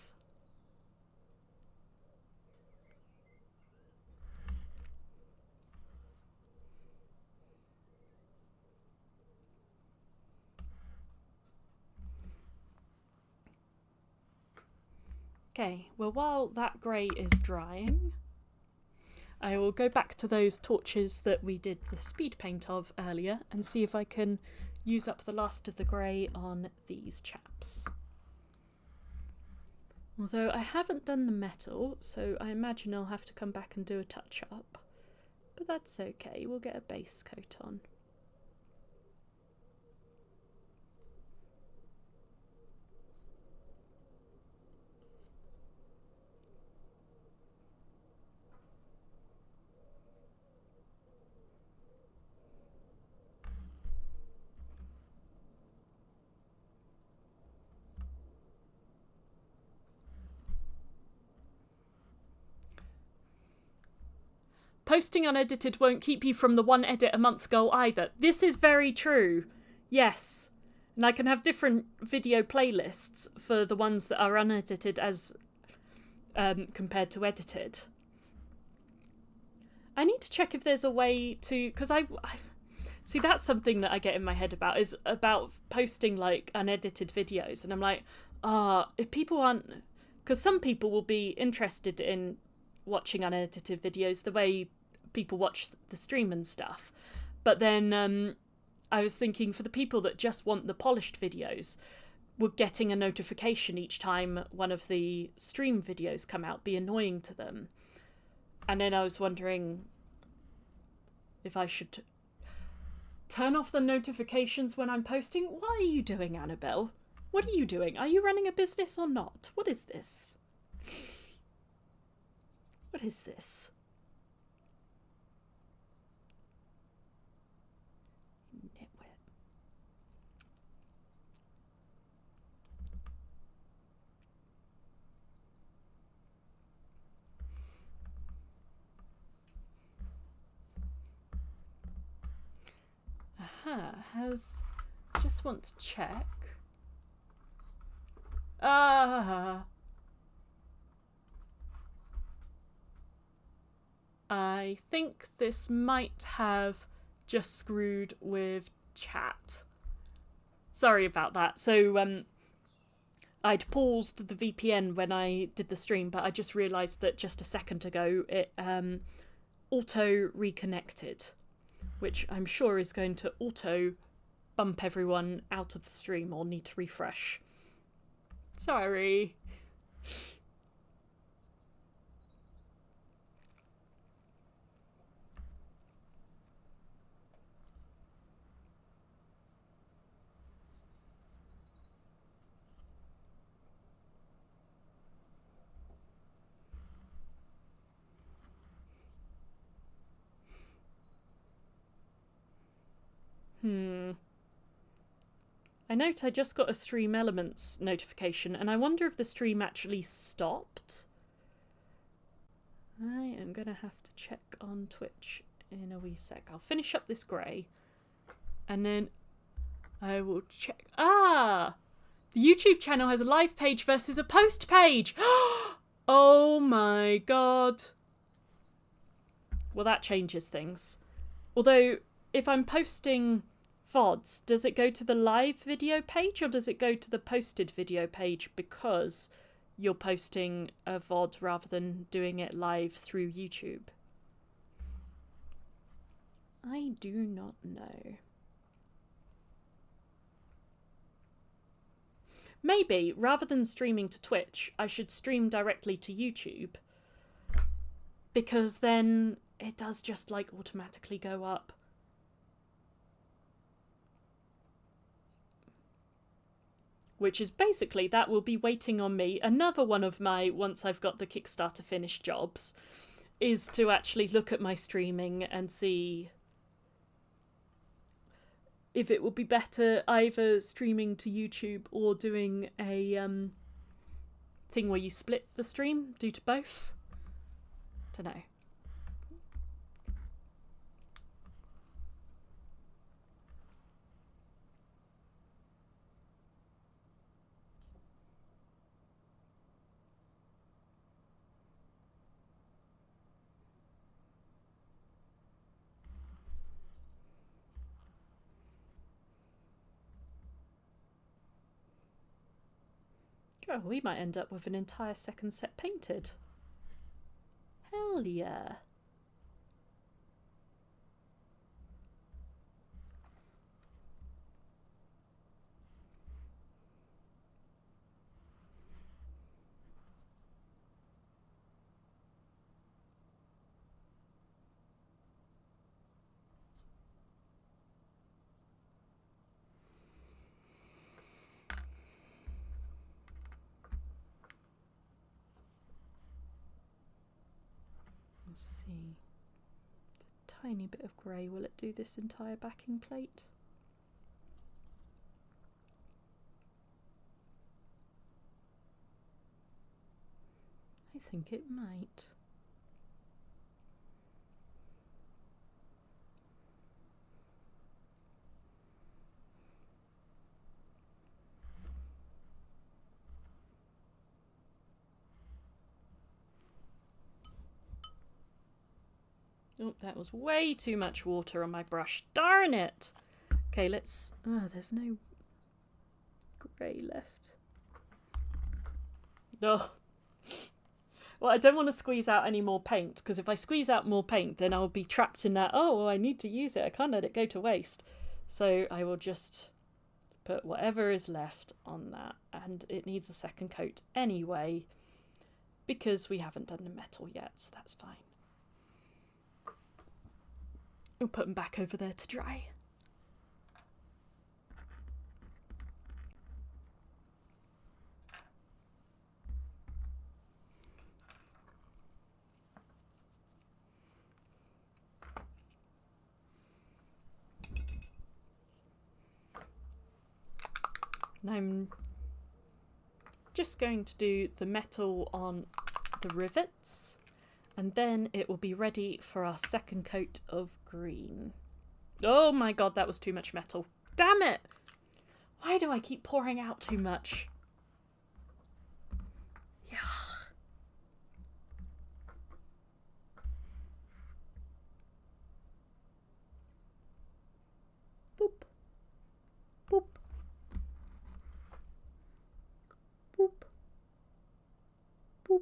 S1: Okay, well, while that grey is drying, I will go back to those torches that we did the speed paint of earlier and see if I can use up the last of the grey on these chaps. Although I haven't done the metal, so I imagine I'll have to come back and do a touch-up. But that's okay, we'll get a base coat on. Posting unedited won't keep you from the 1 edit a month goal either. This is very true. Yes. And I can have different video playlists for the ones that are unedited as compared to edited. I need to check if there's a way to... Because I see, that's something that I get in my head about, is about posting, like, unedited videos. And I'm like, if people aren't... Because some people will be interested in watching unedited videos the way people watch the stream and stuff. But then I was thinking, for the people that just want the polished videos, would getting a notification each time one of the stream videos come out be annoying to them? And then I was wondering if I should turn off the notifications when I'm posting. What are you doing, Annabelle? What are you doing? Are you running a business or not? What is this? What is this? Nitwit. Just want to check. I think this might have just screwed with chat. Sorry about that. So I'd paused the VPN when I did the stream, but I just realised that just a second ago it auto reconnected, which I'm sure is going to auto bump everyone out of the stream or need to refresh. Sorry. I note I just got a Stream Elements notification, and I wonder if the stream actually stopped. I am going to have to check on Twitch in a wee sec. I'll finish up this grey, and then I will check. The YouTube channel has a live page versus a post page. Oh my god. Well, that changes things. Although, if I'm posting VODs, does it go to the live video page or does it go to the posted video page because you're posting a VOD rather than doing it live through YouTube? I do not know. Maybe, rather than streaming to Twitch, I should stream directly to YouTube. Because then it does just, like, automatically go up. Which is basically, that will be waiting on me. Another one of my, once I've got the Kickstarter finished jobs, is to actually look at my streaming and see if it would be better either streaming to YouTube or doing a thing where you split the stream, do to both. Don't know. Oh, we might end up with an entire second set painted. Hell yeah. Let's see. A tiny bit of grey, will it do this entire backing plate? I think it might. Oh, that was way too much water on my brush. Darn it! Okay, let's... Oh, there's no grey left. Oh. Well, I don't want to squeeze out any more paint, because if I squeeze out more paint, then I'll be trapped in that, oh, well, I need to use it. I can't let it go to waste. So I will just put whatever is left on that. And it needs a second coat anyway, because we haven't done the metal yet, so that's fine. We'll put them back over there to dry. And I'm just going to do the metal on the rivets, and then it will be ready for our second coat of green. Oh my god, that was too much metal. Damn it! Why do I keep pouring out too much? Yeah. Boop. Boop. Boop. Boop.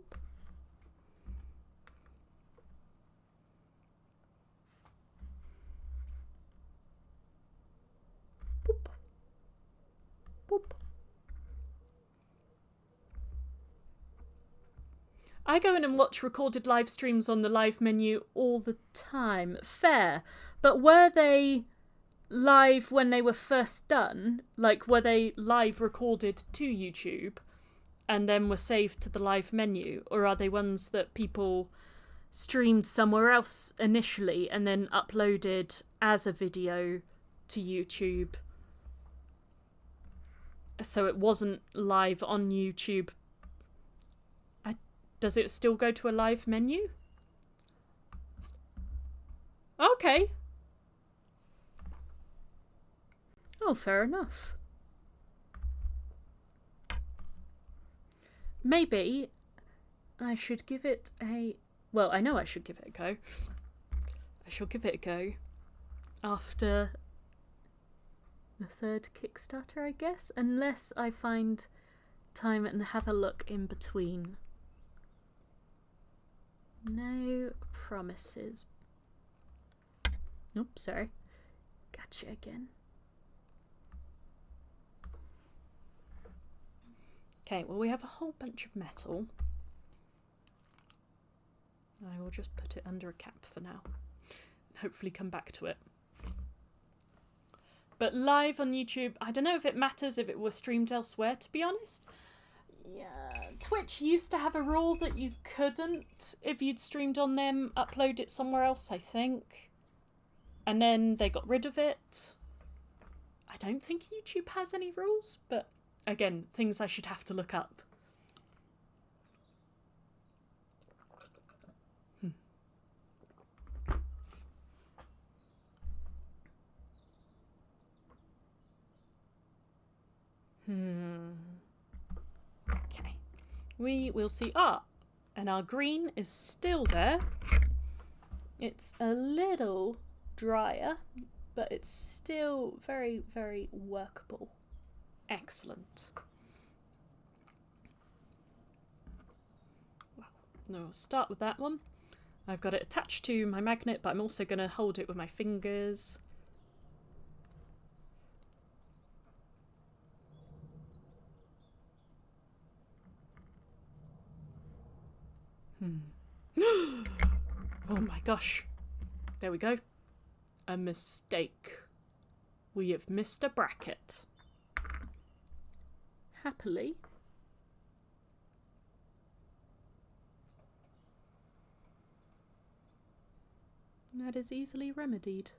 S1: Boop. I go in and watch recorded live streams on the live menu all the time. Fair. But were they live when they were first done? Like, were they live recorded to YouTube and then were saved to the live menu? Or are they ones that people streamed somewhere else initially and then uploaded as a video to YouTube? So it wasn't live on YouTube. Does it still go to a live menu? Okay. Oh, fair enough. Maybe I should give it a... Well, I know I should give it a go. I shall give it a go after the third Kickstarter, I guess. Unless I find time and have a look in between. No promises. Oops, sorry. Gotcha again. Okay, well, we have a whole bunch of metal. I will just put it under a cap for now. Hopefully come back to it. But live on YouTube, I don't know if it matters if it were streamed elsewhere, to be honest. Yeah, Twitch used to have a rule that you couldn't, if you'd streamed on them, upload it somewhere else, I think. And then they got rid of it. I don't think YouTube has any rules, but again, things I should have to look up. Okay. We will see. Ah, and our green is still there. It's a little drier, but it's still very, very workable. Excellent. Well, no, we'll start with that one. I've got it attached to my magnet, but I'm also going to hold it with my fingers. Oh my gosh. There we go. A mistake. We have missed a bracket. Happily. That is easily remedied.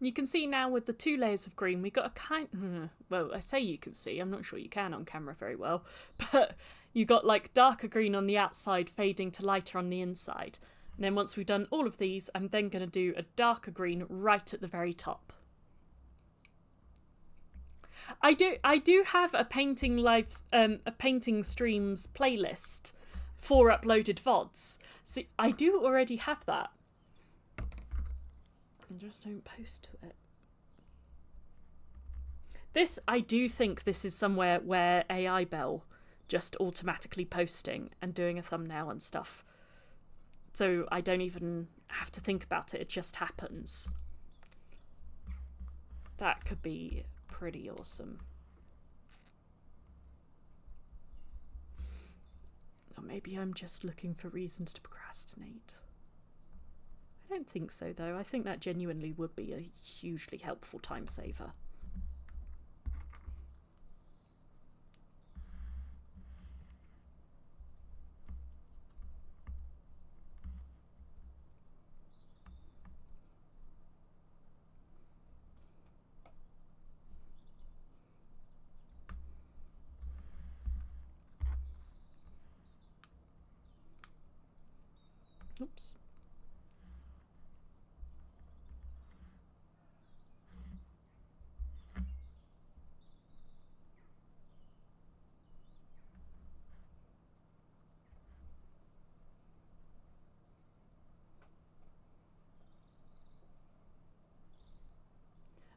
S1: You can see now with the 2 layers of green, we got a kind... Well, I say you can see, I'm not sure you can on camera very well, but you got like darker green on the outside fading to lighter on the inside. And then once we've done all of these, I'm then going to do a darker green right at the very top. I do have a painting streams playlist for uploaded VODs. See, I do already have that. I just don't post to it. This, I do think this is somewhere where AI Bell just automatically posting and doing a thumbnail and stuff. So I don't even have to think about it, it just happens. That could be pretty awesome. Or maybe I'm just looking for reasons to procrastinate. I don't think so, though. I think that genuinely would be a hugely helpful time saver. Oops.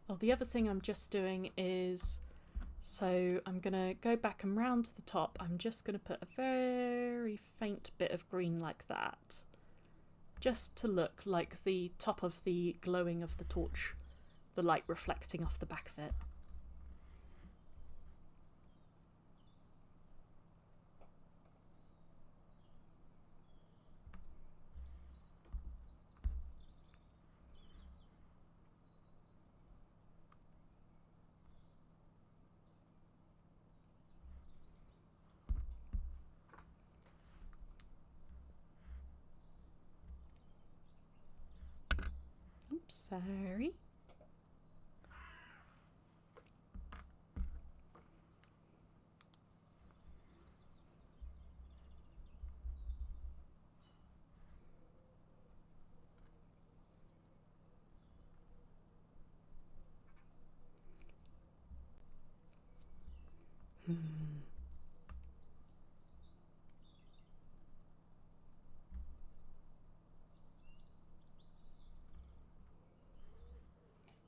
S1: Oh, the other thing I'm just doing is, so I'm going to go back and round the top. I'm just going to put a very faint bit of green like that, just to look like the top of the glowing of the torch, the light reflecting off the back of it. Oops, sorry.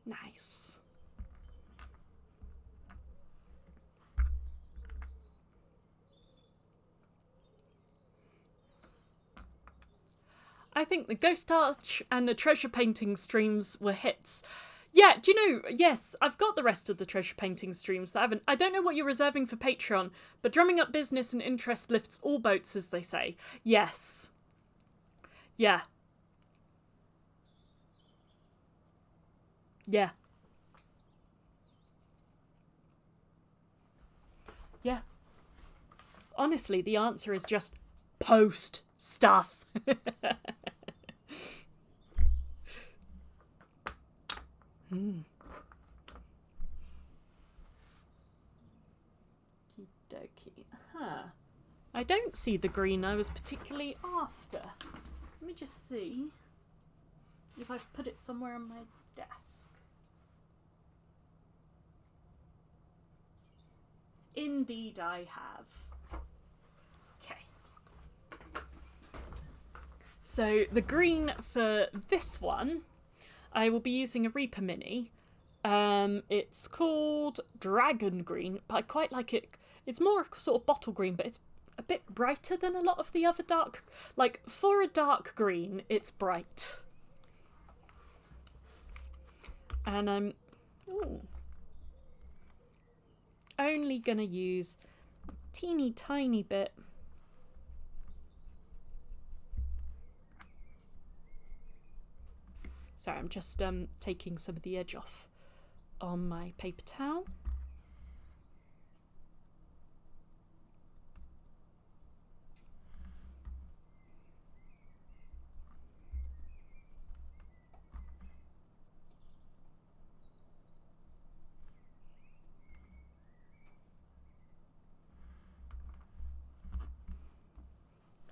S1: Nice. I think the Ghost Arch and the treasure painting streams were hits. Yeah, do you know, yes, I've got the rest of the treasure painting streams that I haven't. I don't know what you're reserving for Patreon, but drumming up business and interest lifts all boats, as they say. Yes. Yeah. Yeah. Yeah. Honestly, the answer is just post stuff. Okey-dokey. Huh. I don't see the green I was particularly after. Let me just see if I've put it somewhere on my desk. Indeed I have. Okay. So the green for this one, I will be using a ReaperMini. It's called Dragon Green, but I quite like it. It's more sort of bottle green, but it's a bit brighter than a lot of the other dark. Like, for a dark green, it's bright. And I'm only going to use a teeny tiny bit. Sorry, I'm just taking some of the edge off on my paper towel.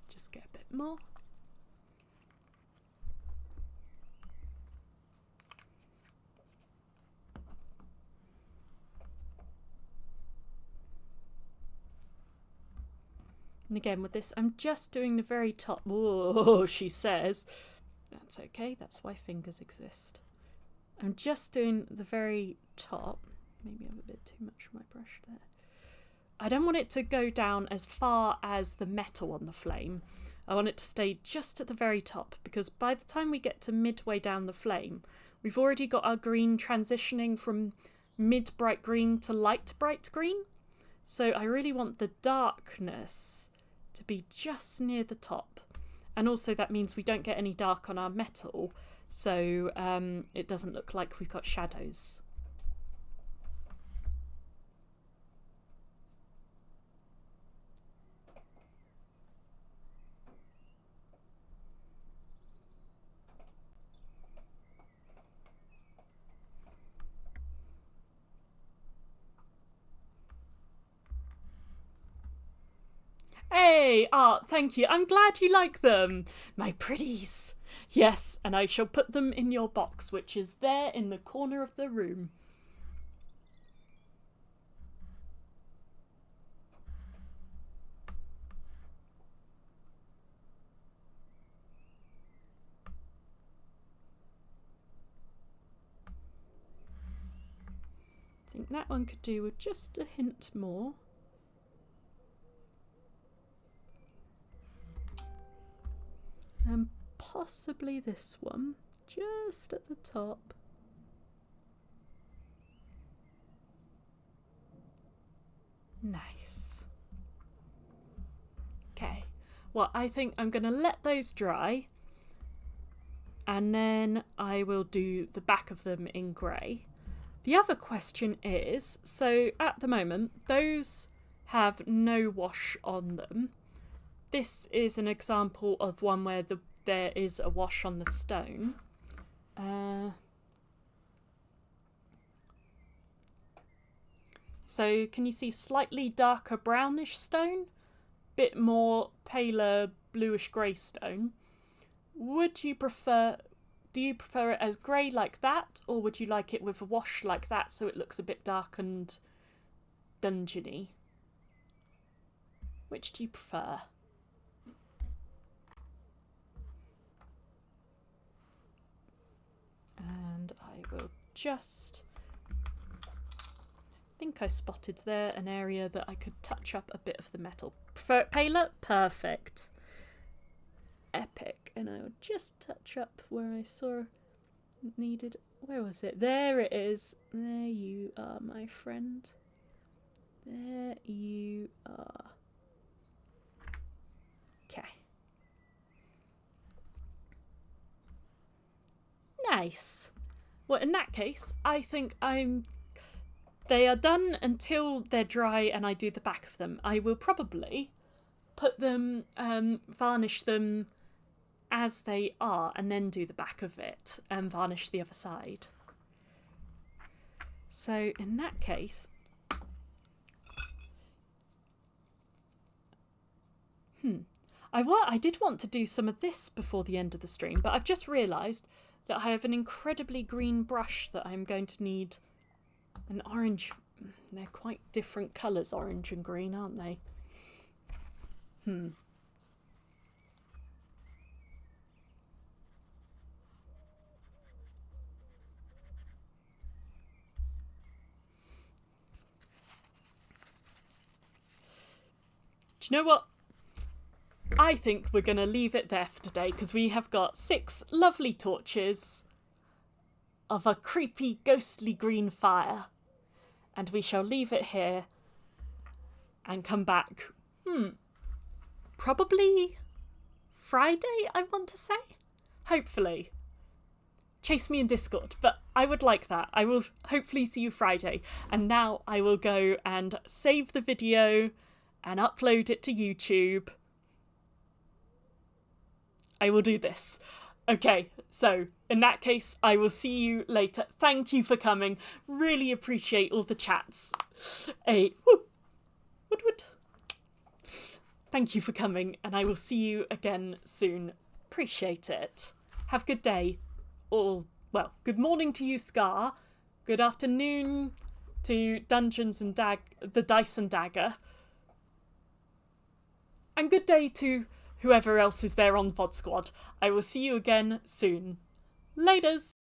S1: Just get a bit more. And again, with this, I'm just doing the very top. Whoa, she says. That's okay, that's why fingers exist. I'm just doing the very top. Maybe I have a bit too much of my brush there. I don't want it to go down as far as the metal on the flame. I want it to stay just at the very top, because by the time we get to midway down the flame, we've already got our green transitioning from mid bright green to light bright green. So I really want the darkness to be just near the top. And also that means we don't get any dark on our metal, so it doesn't look like we've got shadows. Hey, art, thank you. I'm glad you like them. My pretties. Yes, and I shall put them in your box, which is there in the corner of the room. I think that one could do with just a hint more. And possibly this one, just at the top. Nice. Okay, well, I think I'm going to let those dry, and then I will do the back of them in grey. The other question is, so at the moment, those have no wash on them. This is an example of one where there is a wash on the stone. So can you see slightly darker brownish stone? Bit more paler bluish grey stone. Do you prefer it as grey like that, or would you like it with a wash like that so it looks a bit dark and dungeony? Which do you prefer? And I will just... I think I spotted there an area that I could touch up a bit of the metal. Prefer it paler? Perfect. Epic. And I would just touch up where I saw needed... Where was it? There it is. There you are, my friend. There you are. Okay. Nice. Well, in that case, I think they are done until they're dry and I do the back of them. I will probably put them, varnish them as they are and then do the back of it and varnish the other side. So in that case, I did want to do some of this before the end of the stream, but I've just realised that I have an incredibly green brush that I'm going to need an orange. They're quite different colours, orange and green, aren't they? Do you know what? I think we're going to leave it there for today because we have got 6 lovely torches of a creepy, ghostly green fire. And we shall leave it here and come back, probably Friday, I want to say? Hopefully. Chase me in Discord, but I would like that. I will hopefully see you Friday. And now I will go and save the video and upload it to YouTube. I will do this. Okay, so in that case, I will see you later. Thank you for coming. Really appreciate all the chats. Wood. Thank you for coming, and I will see you again soon. Appreciate it. Have a good day. Or, well, good morning to you, Scarr. Good afternoon to Dungeons and the Dice and Dagger. And good day to whoever else is there on VOD Squad. I will see you again soon. Laters!